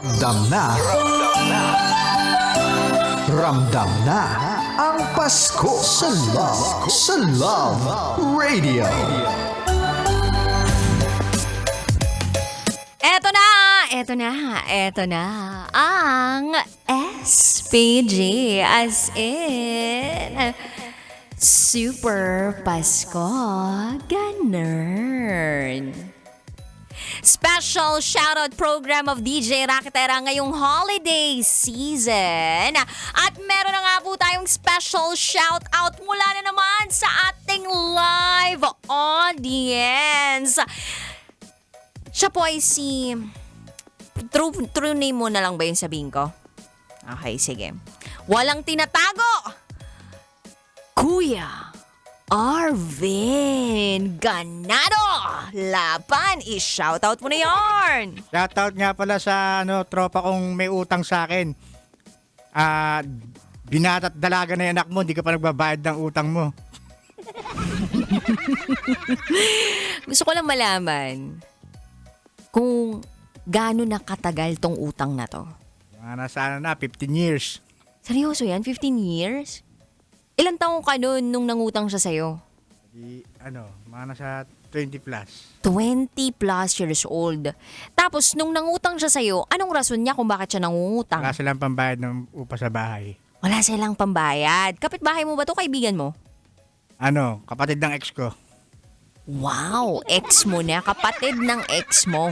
Ramdam na, ramdam na ang Pasko sa Love Radio. Eto na ang SPG as in Super Pasko Ganern. Special shoutout program of DJ Raketera ngayong holiday season. At meron na nga po tayong special shoutout mula na naman sa ating live audience. Siya po ay si... True name mo na lang ba yung sabihin ko? Okay, sige. Walang tinatago! Kuya Arvin Ganado! Laban, i-shoutout mo na yarn! Shoutout nga pala sa tropa kong may utang sa akin. Binata at dalaga na yung anak mo, hindi ka pa nagbabayad ng utang mo. Gusto ko lang malaman kung gaano na katagal tong utang na to. Mga nasa 15 years. Seryoso yan? 15 years? Ilang taong ka nun nung nangutang siya sa'yo? Mga nasa 20 plus. 20 plus years old. Tapos, nung nangutang siya sa'yo, anong rason niya kung bakit siya nangungutang? Wala silang pambayad ng upa sa bahay. Wala silang pambayad. Kapitbahay mo ba to, kaibigan mo? Kapatid ng ex ko. Wow, ex mo na, kapatid ng ex mo.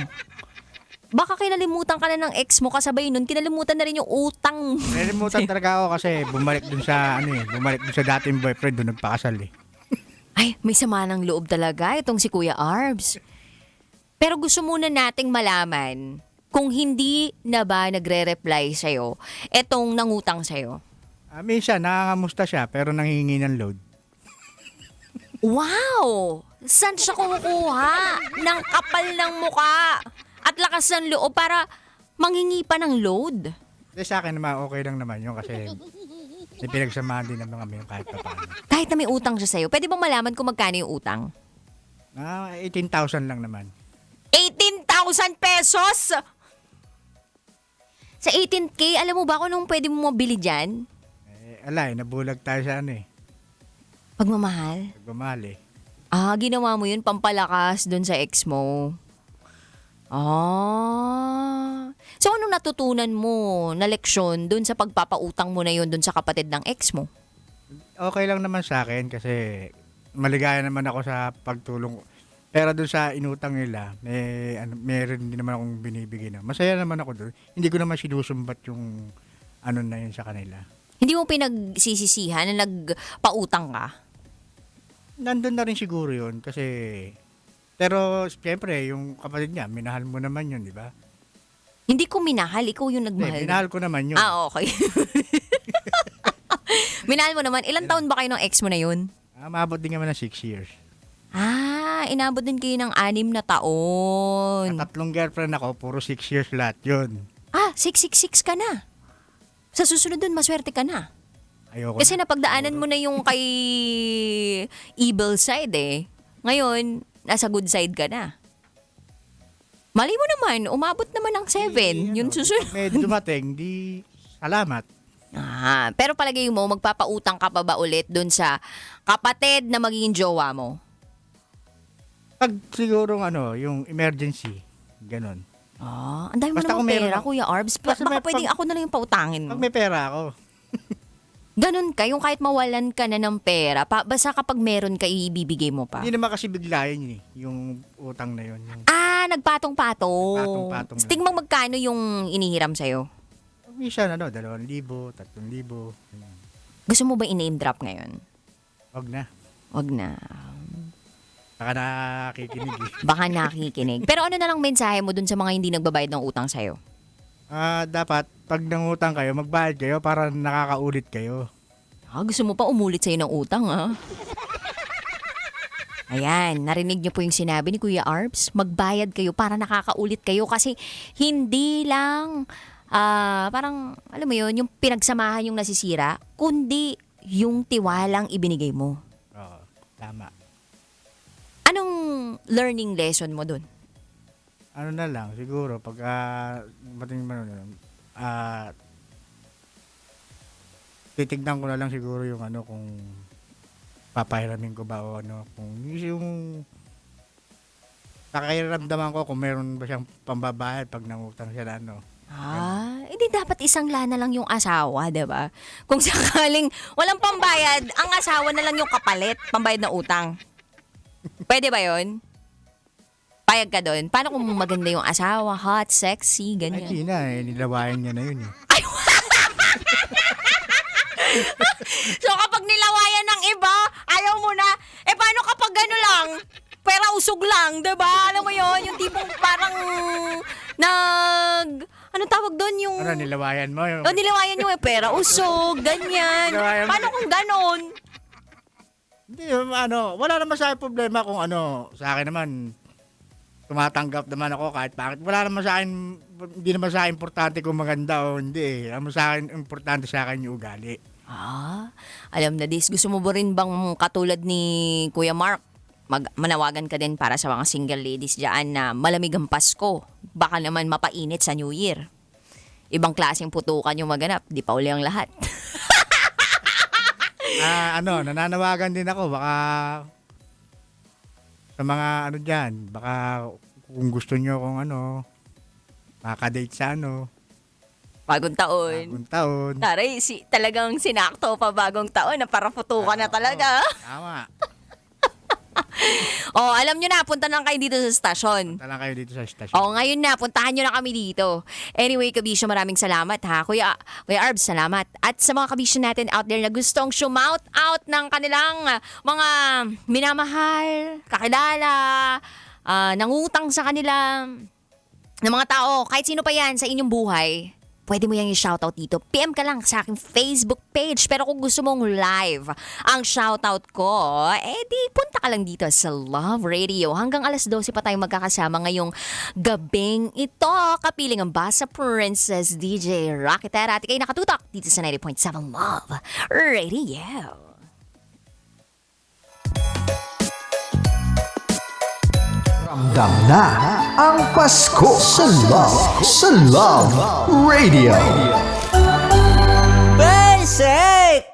Baka kinalimutan ka na ng ex mo, kasabay nun, kinalimutan na rin yung utang. Nalimutan talaga ako kasi bumalik dun sa dating boyfriend, dun nagpakasal eh. Ay, may sama ng loob talaga itong si Kuya Arbs. Pero gusto muna nating malaman kung hindi na ba nagre-reply sa'yo etong nangutang sa'yo. Minsan, nangangamusta siya pero nanghihingi ng load. Wow! Saan siya kumukuha ng kapal ng muka at lakas ng loob para manghingi pa ng load? Sa akin naman, okay lang naman yun kasi may pinagsamahan din naman kami yung kahit pa paano. Kahit na may utang siya sa'yo, pwede bang malaman kung magkano yung utang? 18,000 lang naman. 18,000 pesos! Sa 18K, alam mo ba kung anong pwede mo mabili dyan? Nabulag tayo sa Pagmamahal? Pagmamahal eh. Ginawa mo yun pampalakas dun sa ex mo. So anong natutunan mo na leksyon dun sa pagpapautang mo na yun dun sa kapatid ng ex mo? Okay lang naman sa akin kasi maligaya naman ako sa pagtulong. Pero dun sa inutang nila, meron din naman akong binibigay na. Masaya naman ako dun. Hindi ko naman sinusumbat yung na yun sa kanila. Hindi mo pinagsisisihan na nagpautang ka? Nandun na rin siguro yun kasi... Pero siyempre, yung kapatid niya, minahal mo naman yun, di ba? Hindi ko minahal, ikaw yung nagmahal. Minahal ko naman yun. Okay. Minahal mo naman. Ilang taon ba kayo ng ex mo na yun? Maabot din naman ng 6 years. Inabot din kayo ng 6 na taon. At 3 girlfriend ako, puro 6 years lahat yun. 666 ka na. Sa susunod dun, maswerte ka na. Ayoko Kasi napagdaanan mo na yung kay evil side eh. Ngayon, nasa good side ka na. Mali mo naman, umabot naman ng 7. Yun susunod. May dumating, di salamat. Pero palagay mo, magpapautang ka pa ba ulit dun sa kapatid na magiging jowa mo? Pag siguro yung emergency, ganun. Ang dami mo Basta naman kung meron pera, ako. Kuya Arbs. Baka pwedeng ako na lang yung pautangin mo. Pag may pera ako. Ganun ka, yung kahit mawalan ka na ng pera, basta kapag meron ka, ibibigay mo pa. Hindi naman kasi biglayan yun yung utang na yun. Nagpatong-patong. Nagpatong-patong lang. Tingmang magkano yung inihiram sa'yo? Minsan 2,000, 3,000. Gusto mo ba i-name drop ngayon? Wag na. Wag na. Baka nakikinig eh. Baka nakikinig. Pero ano na lang mensahe mo dun sa mga hindi nagbabayad ng utang sa'yo? Dapat, pag nangutang kayo, magbayad kayo para nakakaulit kayo. Gusto mo pa umulit sa'yo ng utang, Ayan, narinig niyo po yung sinabi ni Kuya Arbs. Magbayad kayo para nakakaulit kayo kasi hindi lang, parang, alam mo yun, yung pinagsamahan yung nasisira, kundi yung tiwalang ibinigay mo. Oo, tama. Anong learning lesson mo dun? ano na lang, siguro, pagka dumating man nun, titignan ko na lang siguro yung ano, kung papahiramin ko ba o ano, kung yung pakiramdaman ko kung meron ba siyang pambabayad pag nangutang siya na ano. Hindi dapat isang lana lang yung asawa, di ba? Kung sakaling walang pambayad, ang asawa na lang yung kapalit, pambayad na utang. Pwede ba yun? Payag ka doon? Paano kung maganda yung asawa, hot, sexy, Ay, ganyan? di na eh, nilawayan niya na yun eh. So kapag nilawayan ng iba, ayaw mo na, paano kapag gano'n lang? Pera usog lang, diba? Alam mo yon yung tipong parang anong tawag doon yung... Ano, nilawayan mo yung... nilawayan yung pera usog, ganyan. Nilawayan mo. Paano kung gano'n? Hindi, ano, wala naman sa akin problema kung ano, sa akin naman, tumatanggap naman ako kahit bakit. Wala naman sa akin, hindi naman sa akin importante kung maganda o hindi. Alam mo sa akin, importante sa akin yung ugali. Alam na this, gusto mo ba rin bang katulad ni Kuya Mark? Manawagan ka din para sa mga single ladies dyan na malamig ang Pasko. Baka naman mapainit sa New Year. Ibang klaseng putukan yung maganap, di pa uli ang lahat. Nananawagan din ako, baka sa mga ano dyan, baka kung gusto nyo kung ano, makadate sa ano, Bagong taon. bagong taon. Taray, talagang sinakto pa bagong taon na parang putukan na talaga. Tama. Alam nyo na, punta lang kayo dito sa stasyon. Punta lang kayo dito sa stasyon. Ngayon na, puntahan nyo na kami dito. Anyway, kabisyo, maraming salamat ha. Kuya Arbs, salamat. At sa mga kabisyo natin out there na gustong shout out ng kanilang mga minamahal, kakilala, nangutang sa kanila, ng mga tao, kahit sino pa yan sa inyong buhay, pwede mo yan i-shoutout dito. PM ka lang sa aking Facebook page. Pero kung gusto mong live ang shoutout ko, di punta ka lang dito sa Love Radio. Hanggang alas 12 pa tayo magkakasama ngayong gabing ito. Kapiling ang Basa Princess DJ Rocketera. At kayo nakatutok dito sa 90.7 Love Radio. Ramdam na ang Pasko sa Love Radio. Basic!